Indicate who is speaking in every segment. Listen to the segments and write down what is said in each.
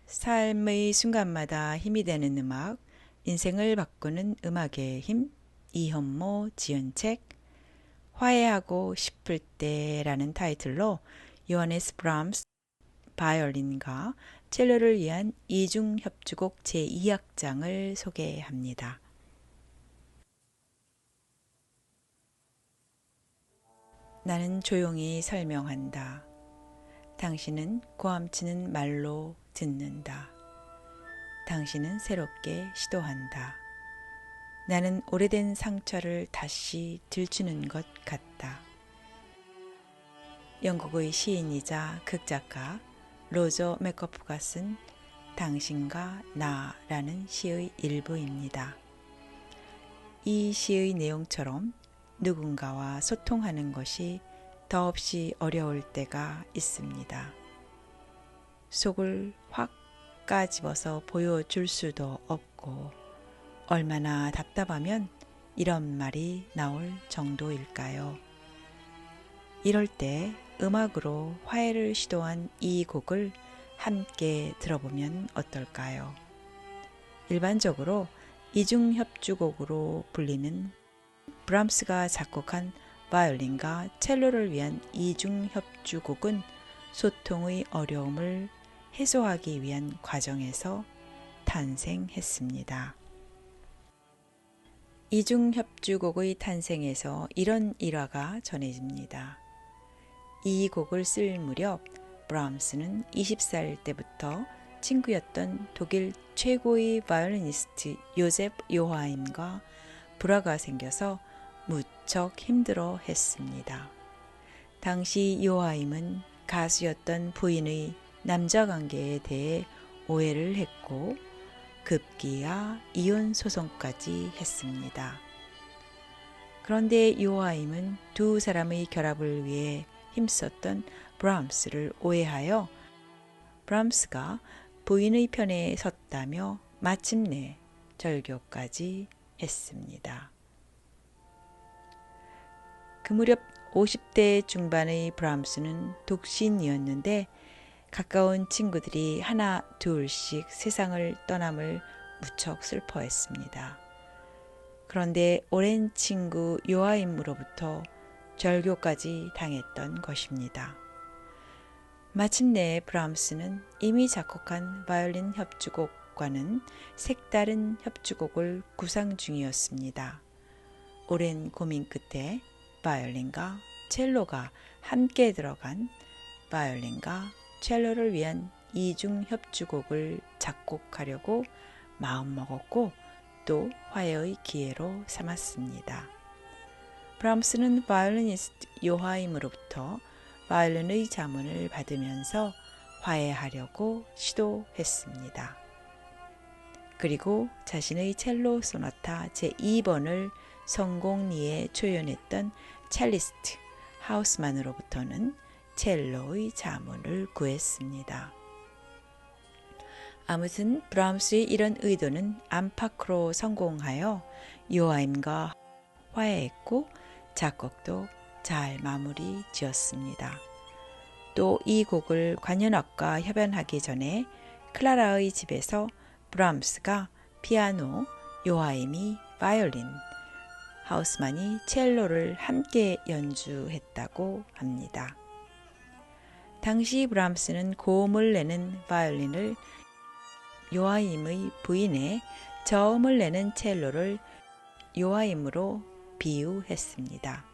Speaker 1: 삶의 순간마다 힘이 되는 음악, 인생을 바꾸는 음악의 힘, 이현모 지은책, 화해하고 싶을 때라는 타이틀로 요하네스 브람스 바이올린과 첼로를 위한 이중협주곡 제2악장을 소개합니다. 나는 조용히 설명한다. 당신은 고함치는 말로 듣는다. 당신은 새롭게 시도한다. 나는 오래된 상처를 다시 들추는 것 같다. 영국의 시인이자 극작가 로저 맥거프가 쓴 당신과 나라는 시의 일부입니다. 이 시의 내용처럼 누군가와 소통하는 것이 더없이 어려울 때가 있습니다. 속을 확 까집어서 보여줄 수도 없고 얼마나 답답하면 이런 말이 나올 정도일까요? 이럴 때 음악으로 화해를 시도한 이 곡을 함께 들어보면 어떨까요? 일반적으로 이중협주곡으로 불리는 브람스가 작곡한 바이올린과 첼로를 위한 이중협주곡은 소통의 어려움을 해소하기 위한 과정에서 탄생했습니다. 이중협주곡의 탄생에서 이런 일화가 전해집니다. 이 곡을 쓸 무렵 브람스는 20살 때부터 친구였던 독일 최고의 바이올리니스트 요셉 요하임과 불화가 생겨서 무척 힘들어 했습니다. 당시 요하임은 가수였던 부인의 남자 관계에 대해 오해를 했고 급기야 이혼 소송까지 했습니다. 그런데 요하임은 두 사람의 결합을 위해 힘썼던 브람스를 오해하여 브람스가 부인의 편에 섰다며 마침내 절교까지 했습니다. 그 무렵 50대 중반의 브람스는 독신이었는데 가까운 친구들이 하나 둘씩 세상을 떠남을 무척 슬퍼했습니다. 그런데 오랜 친구 요하임으로부터 절교까지 당했던 것입니다. 마침내 브람스는 이미 작곡한 바이올린 협주곡과는 색다른 협주곡을 구상 중이었습니다. 오랜 고민 끝에 바이올린과 첼로가 함께 들어간 바이올린과 첼로를 위한 이중 협주곡을 작곡하려고 마음먹었고 또 화해의 기회로 삼았습니다. 브람스는 바이올리니스트 요하임으로부터 바이올린의 자문을 받으면서 화해하려고 시도했습니다. 그리고 자신의 첼로 소나타 제2번을 성공리에 초연했던 첼리스트 하우스만으로부터는 첼로의 자문을 구했습니다. 아무튼 브람스의 이런 의도는 안팎으로 성공하여 요하임과 화해했고 작곡도 잘 마무리 지었습니다. 또 이 곡을 관현악과 협연하기 전에 클라라의 집에서 브람스가 피아노, 요하임이 바이올린, 하우스만이 첼로를 함께 연주했다고 합니다. 당시 브람스는 고음을 내는 바이올린을 요하임의 부인에 저음을 내는 첼로를 요하임으로 비유했습니다.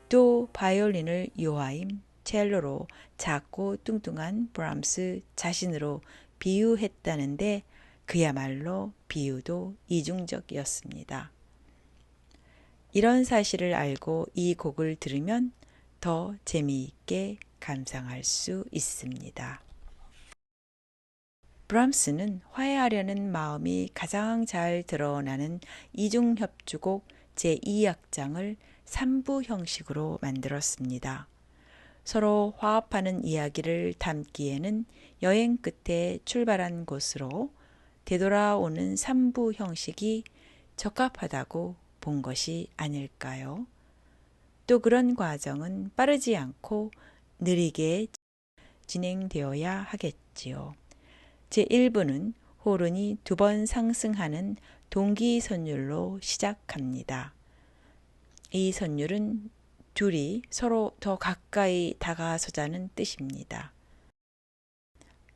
Speaker 1: 또 바이올린을 요하임, 첼로로 작고 뚱뚱한 브람스 자신으로 비유했다는데 그야말로 비유도 이중적이었습니다. 이런 사실을 알고 이 곡을 들으면 더 재미있게 감상할 수 있습니다. 브람스는 화해하려는 마음이 가장 잘 드러나는 이중협주곡 제2악장을 3부 형식으로 만들었습니다. 서로 화합하는 이야기를 담기에는 여행 끝에 출발한 곳으로 되돌아오는 3부 형식이 적합하다고 본 것이 아닐까요? 또 그런 과정은 빠르지 않고 느리게 진행되어야 하겠지요. 제1부는 호른이 2번 상승하는 동기 선율로 시작합니다. 이 선율은 둘이 서로 더 가까이 다가서자는 뜻입니다.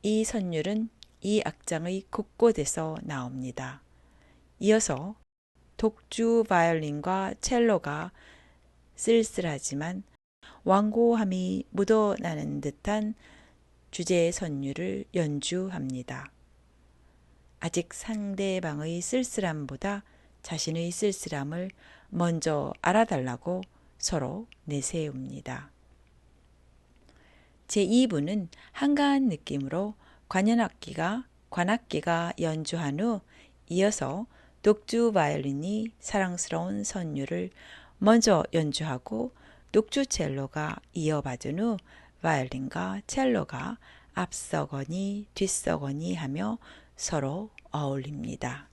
Speaker 1: 이 선율은 이 악장의 곳곳에서 나옵니다. 이어서 독주 바이올린과 첼로가 쓸쓸하지만 완고함이 묻어나는 듯한 주제의 선율을 연주합니다. 아직 상대방의 쓸쓸함보다 자신의 쓸쓸함을 먼저 알아달라고 서로 내세웁니다. 제2부는 한가한 느낌으로 관악기가 연주한 후 이어서 독주 바이올린이 사랑스러운 선율을 먼저 연주하고 독주 첼로가 이어받은 후 바이올린과 첼로가 앞서거니 뒤서거니 하며 서로 어울립니다.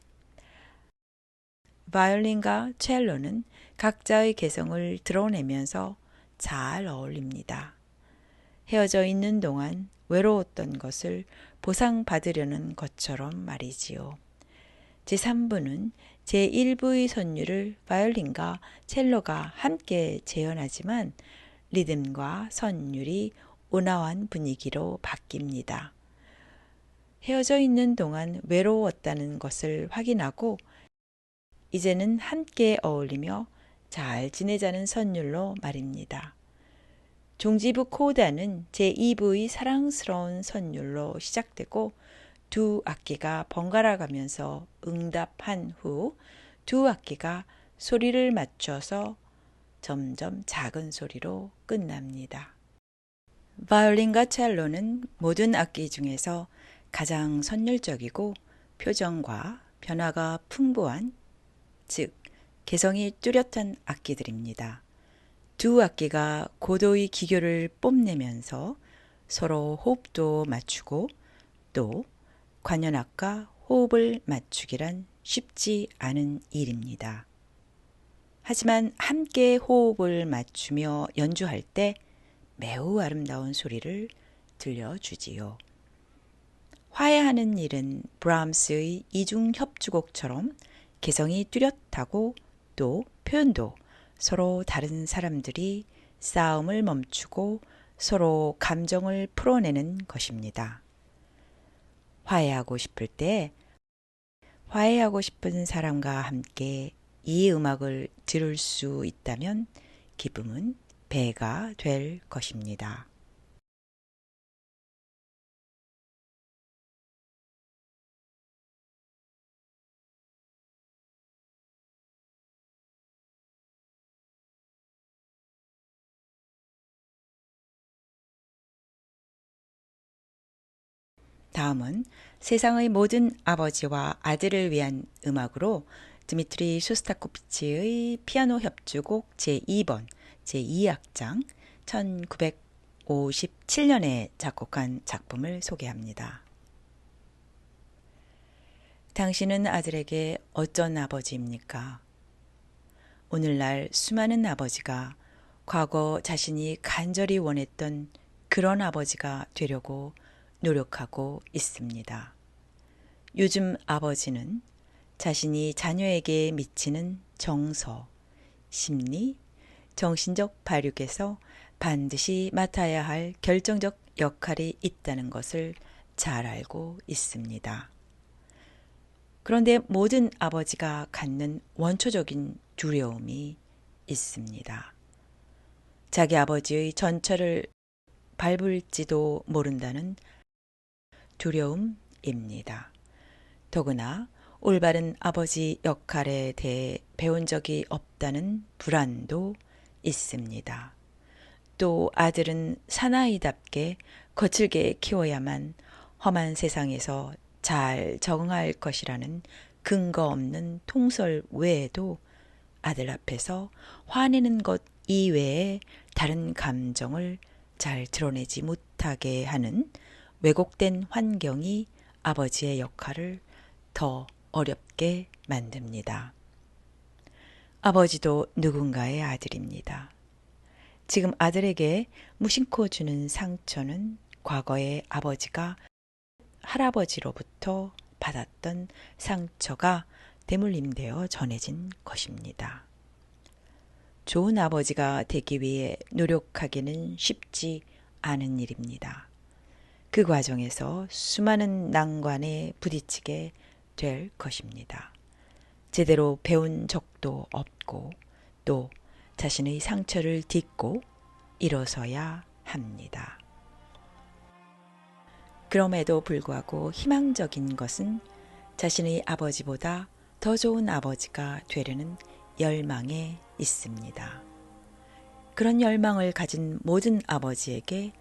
Speaker 1: 바이올린과 첼로는 각자의 개성을 드러내면서 잘 어울립니다. 헤어져 있는 동안 외로웠던 것을 보상받으려는 것처럼 말이지요. 제3부는 제1부의 선율을 바이올린과 첼로가 함께 재현하지만 리듬과 선율이 온화한 분위기로 바뀝니다. 헤어져 있는 동안 외로웠다는 것을 확인하고 이제는 함께 어울리며 잘 지내자는 선율로 말입니다. 종지부 코다는 제2부의 사랑스러운 선율로 시작되고 두 악기가 번갈아 가면서 응답한 후 두 악기가 소리를 맞춰서 점점 작은 소리로 끝납니다. 바이올린과 첼로는 모든 악기 중에서 가장 선율적이고 표정과 변화가 풍부한, 즉 개성이 뚜렷한 악기들입니다. 두 악기가 고도의 기교를 뽐내면서 서로 호흡도 맞추고 또 관현악과 호흡을 맞추기란 쉽지 않은 일입니다. 하지만 함께 호흡을 맞추며 연주할 때 매우 아름다운 소리를 들려주지요. 화해하는 일은 브람스의 이중협주곡처럼 개성이 뚜렷하고 또 표현도 서로 다른 사람들이 싸움을 멈추고 서로 감정을 풀어내는 것입니다. 화해하고 싶을 때 화해하고 싶은 사람과 함께 이 음악을 들을 수 있다면 기쁨은 배가 될 것입니다. 다음은 세상의 모든 아버지와 아들을 위한 음악으로 드미트리 쇼스타코비치의 피아노 협주곡 제2번 제2악장 1957년에 작곡한 작품을 소개합니다. 당신은 아들에게 어떤 아버지입니까? 오늘날 수많은 아버지가 과거 자신이 간절히 원했던 그런 아버지가 되려고 노력하고 있습니다. 요즘 아버지는 자신이 자녀에게 미치는 정서, 심리, 정신적 발육에서 반드시 맡아야 할 결정적 역할이 있다는 것을 잘 알고 있습니다. 그런데 모든 아버지가 갖는 원초적인 두려움이 있습니다. 자기 아버지의 전철을 밟을지도 모른다는 두려움입니다. 더구나 올바른 아버지 역할에 대해 배운 적이 없다는 불안도 있습니다. 또 아들은 사나이답게 거칠게 키워야만 험한 세상에서 잘 적응할 것이라는 근거 없는 통설 외에도 아들 앞에서 화내는 것 이외에 다른 감정을 잘 드러내지 못하게 하는 왜곡된 환경이 아버지의 역할을 더 어렵게 만듭니다. 아버지도 누군가의 아들입니다. 지금 아들에게 무심코 주는 상처는 과거의 아버지가 할아버지로부터 받았던 상처가 대물림되어 전해진 것입니다. 좋은 아버지가 되기 위해 노력하기는 쉽지 않은 일입니다. 그 과정에서 수많은 난관에 부딪히게 될 것입니다. 제대로 배운 적도 없고 또 자신의 상처를 딛고 일어서야 합니다. 그럼에도 불구하고 희망적인 것은 자신의 아버지보다 더 좋은 아버지가 되려는 열망에 있습니다. 그런 열망을 가진 모든 아버지에게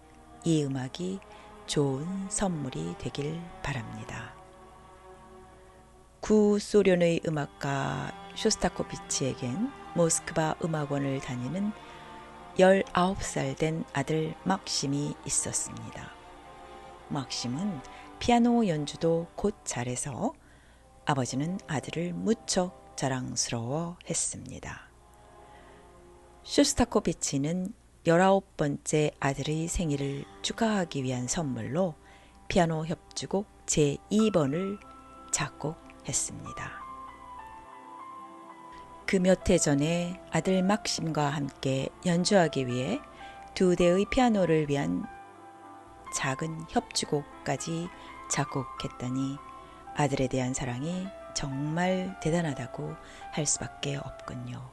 Speaker 1: 이 음악이 좋은 선물이 되길 바랍니다. 구소련의 음악가 쇼스타코비치에겐 모스크바 음악원을 다니는 19살 된 아들 막심이 있었습니다. 막심은 피아노 연주도 곧 잘해서 아버지는 아들을 무척 자랑스러워 했습니다. 쇼스타코비치는 19번째 아들의 생일을 축하하기 위한 선물로 피아노 협주곡 제2번을 작곡했습니다. 그 몇 해 전에 아들 막심과 함께 연주하기 위해 2대의 피아노를 위한 작은 협주곡까지 작곡했다니 아들에 대한 사랑이 정말 대단하다고 할 수밖에 없군요.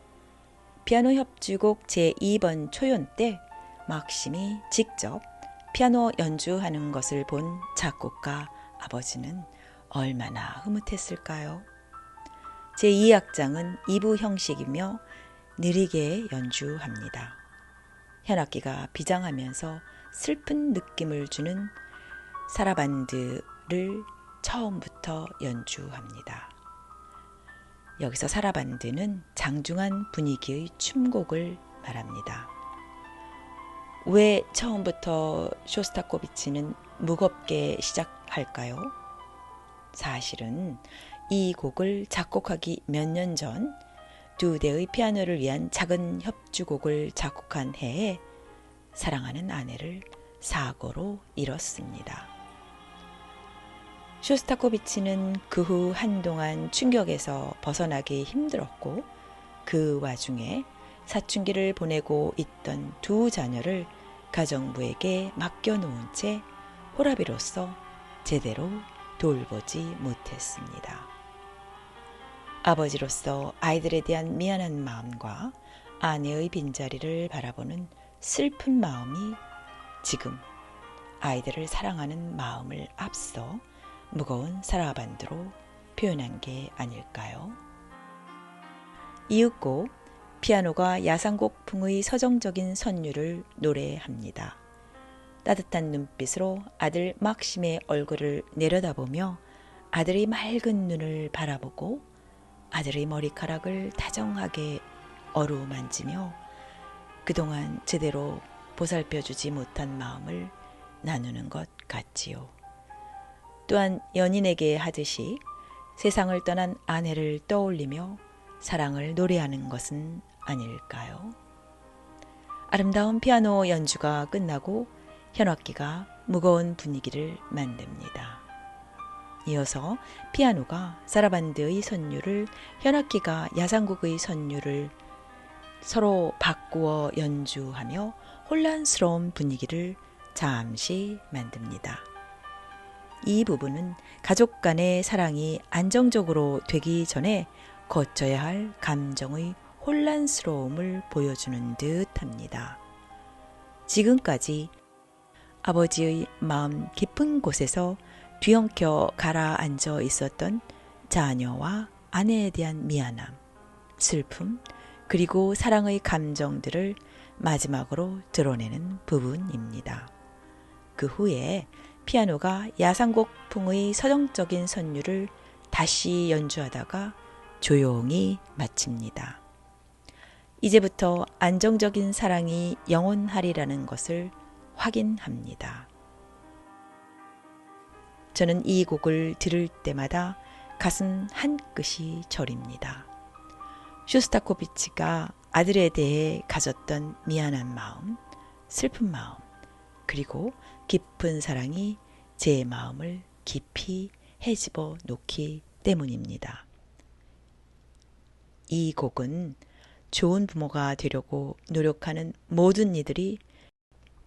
Speaker 1: 피아노 협주곡 제2번 초연 때 막심이 직접 피아노 연주하는 것을 본 작곡가 아버지는 얼마나 흐뭇했을까요? 제2악장은 2부 형식이며 느리게 연주합니다. 현악기가 비장하면서 슬픈 느낌을 주는 사라반드를 처음부터 연주합니다. 여기서 사라반드는 장중한 분위기의 춤곡을 말합니다. 왜 처음부터 쇼스타코비치는 무겁게 시작할까요? 사실은 이 곡을 작곡하기 몇 년 전 2대의 피아노를 위한 작은 협주곡을 작곡한 해에 사랑하는 아내를 사고로 잃었습니다. 쇼스타코비치는 그 후 한동안 충격에서 벗어나기 힘들었고 그 와중에 사춘기를 보내고 있던 2 자녀를 가정부에게 맡겨놓은 채 호라비로서 제대로 돌보지 못했습니다. 아버지로서 아이들에 대한 미안한 마음과 아내의 빈자리를 바라보는 슬픈 마음이 지금 아이들을 사랑하는 마음을 앞서 무거운 사라반드로 표현한 게 아닐까요? 이윽고 피아노가 야상곡풍의 서정적인 선율을 노래합니다. 따뜻한 눈빛으로 아들 막심의 얼굴을 내려다보며 아들의 맑은 눈을 바라보고 아들의 머리카락을 다정하게 어루만지며 그동안 제대로 보살펴주지 못한 마음을 나누는 것 같지요. 또한 연인에게 하듯이 세상을 떠난 아내를 떠올리며 사랑을 노래하는 것은 아닐까요? 아름다운 피아노 연주가 끝나고 현악기가 무거운 분위기를 만듭니다. 이어서 피아노가 사라반드의 선율을 현악기가 야상곡의 선율을 서로 바꾸어 연주하며 혼란스러운 분위기를 잠시 만듭니다. 이 부분은 가족 간의 사랑이 안정적으로 되기 전에 거쳐야 할 감정의 혼란스러움을 보여주는 듯합니다. 지금까지 아버지의 마음 깊은 곳에서 뒤엉켜 가라앉아 있었던 자녀와 아내에 대한 미안함, 슬픔, 그리고 사랑의 감정들을 마지막으로 드러내는 부분입니다. 그 후에 피아노가 야상곡풍의 서정적인 선율을 다시 연주하다가 조용히 마칩니다. 이제부터 안정적인 사랑이 영원하리라는 것을 확인합니다. 저는 이 곡을 들을 때마다 가슴 한끝이 저립니다. 쇼스타코비치가 아들에 대해 가졌던 미안한 마음, 슬픈 마음, 그리고 깊은 사랑이 제 마음을 깊이 헤집어 놓기 때문입니다. 이 곡은 좋은 부모가 되려고 노력하는 모든 이들이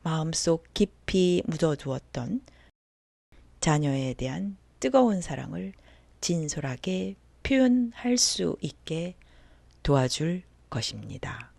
Speaker 1: 마음속 깊이 묻어두었던 자녀에 대한 뜨거운 사랑을 진솔하게 표현할 수 있게 도와줄 것입니다.